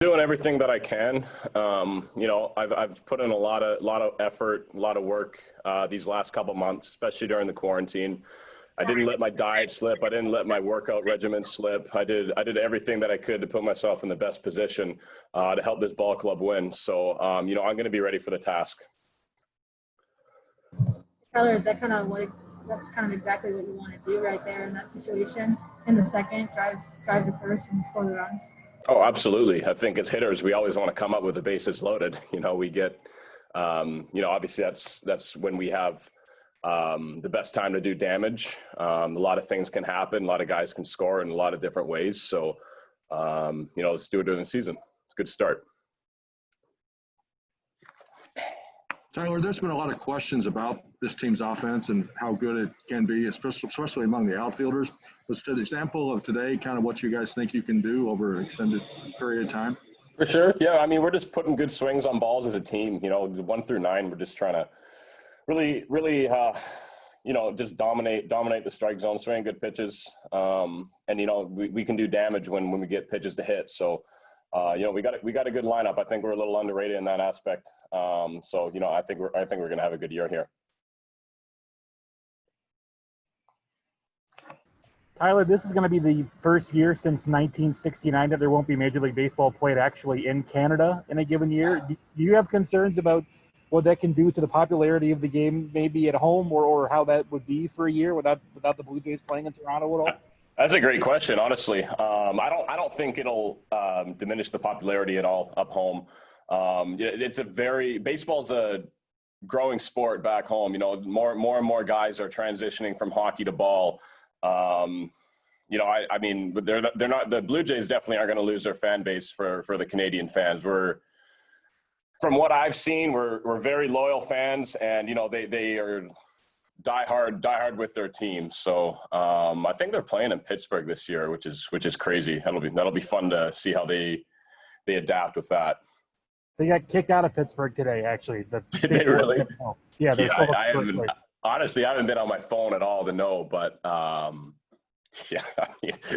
Doing everything that I can. I've put in a lot of effort, a lot of work these last couple months, especially during the quarantine. I didn't let my diet slip. I didn't let my workout regimen slip. I did everything that I could to put myself in the best position to help this ball club win. So, I'm going to be ready for the task. Tyler, is that kind of that's kind of exactly what you want to do right there in that situation? In the second, drive to first and score the runs. Oh, absolutely. I think as hitters, we always want to come up with the bases loaded. We get, obviously that's when we have the best time to do damage. A lot of things can happen. A lot of guys can score in a lot of different ways. So, let's do it during the season. It's a good start. Tyler, there's been a lot of questions about this team's offense and how good it can be, especially among the outfielders. Was an example of today kind of what you guys think you can do over an extended period of time? For sure. Yeah, I mean, we're just putting good swings on balls as a team. 1 through 9, we're just trying to really, just dominate the strike zone, swing good pitches. We can do damage when we get pitches to hit. So, we got a good lineup. I think we're a little underrated in that aspect. I think we're going to have a good year here. Tyler, this is going to be the first year since 1969 that there won't be Major League Baseball played actually in Canada in a given year. Do you have concerns about what that can do to the popularity of the game, maybe at home, or how that would be for a year without the Blue Jays playing in Toronto at all? That's a great question, honestly. I don't think it'll diminish the popularity at all up home. Baseball's a growing sport back home. More and more guys are transitioning from hockey to ball. They're not, the Blue Jays definitely aren't going to lose their fan base for the Canadian fans. From what I've seen, we're very loyal fans, and they are die hard with their team. So I think they're playing in Pittsburgh this year, which is crazy. That'll be fun to see how they adapt with that. They got kicked out of Pittsburgh today, actually. Did they really? Yeah, honestly, I haven't been on my phone at all to know, but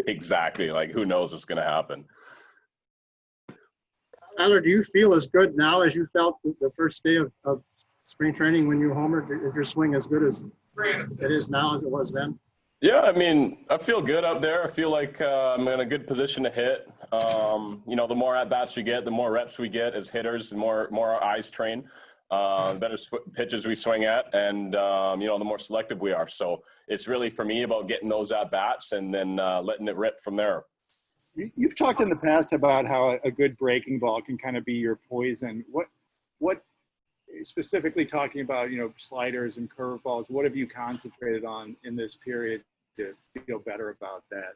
exactly. Like, who knows what's going to happen? Tyler, do you feel as good now as you felt the first day of spring training when you homered? Is your swing as good as it is now as it was then? Yeah, I mean, I feel good up there. I feel like I'm in a good position to hit. The more at-bats we get, the more reps we get as hitters, the more our eyes train, the better pitches we swing at, and, the more selective we are. So it's really, for me, about getting those at-bats and then letting it rip from there. You've talked in the past about how a good breaking ball can kind of be your poison. What specifically talking about, sliders and curveballs, what have you concentrated on in this period to feel better about that?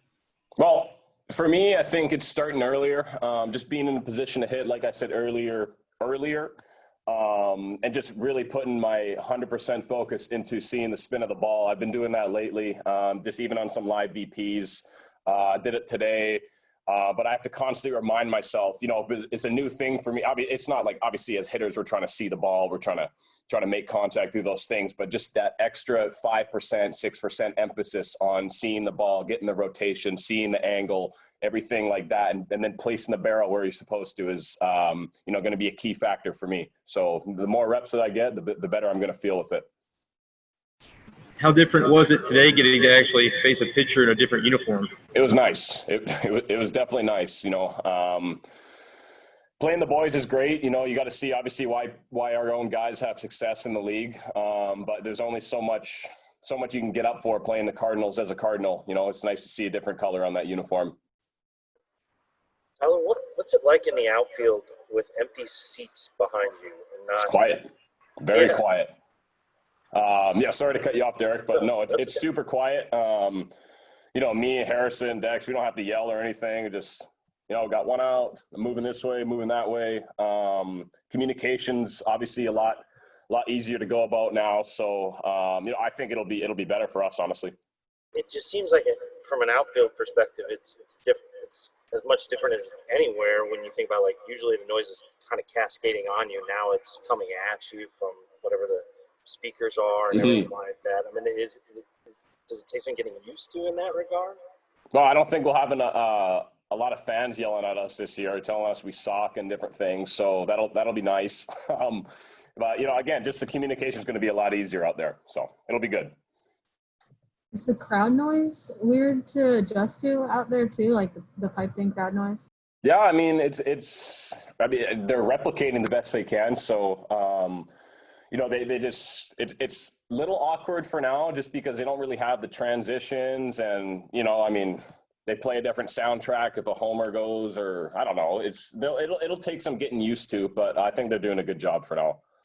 Well, for me, I think it's starting earlier, just being in a position to hit, like I said earlier, and just really putting my 100% focus into seeing the spin of the ball. I've been doing that lately, just even on some live BPs. Did it today. But I have to constantly remind myself, it's a new thing for me. It's not like, obviously, as hitters, we're trying to see the ball. We're trying to make contact through those things. But just that extra 5%, 6% emphasis on seeing the ball, getting the rotation, seeing the angle, everything like that, and then placing the barrel where you're supposed to is, going to be a key factor for me. So the more reps that I get, the better I'm going to feel with it. How different was it today getting to actually face a pitcher in a different uniform? It was nice. It was definitely nice. Playing the boys is great. You got to see obviously why our own guys have success in the league. But there's only so much you can get up for playing the Cardinals as a Cardinal. It's nice to see a different color on that uniform. Tyler, what's it like in the outfield with empty seats behind you? It's quiet. Very quiet. Sorry to cut you off, Derek, but no, it's super quiet. Me, Harrison, Dex, we don't have to yell or anything. Just, got one out, moving this way, moving that way. Communication's obviously a lot easier to go about now. So, I think it'll be better for us, honestly. It just seems like from an outfield perspective, it's different. It's as much different as anywhere when you think about, like, usually the noise is kind of cascading on you. Now it's coming at you from whatever the speakers are and everything like that. I mean, does it take some getting used to in that regard? Well, I don't think we'll have a lot of fans yelling at us this year, telling us we suck and different things. So that'll be nice. But again, just the communication is going to be a lot easier out there. So it'll be good. Is the crowd noise weird to adjust to out there too, like the piping crowd noise? Yeah, I mean they're replicating the best they can. So they just it's a little awkward for now just because they don't really have the transitions, and they play a different soundtrack if a homer goes, or I don't know. It'll take some getting used to, but I think they're doing a good job for now.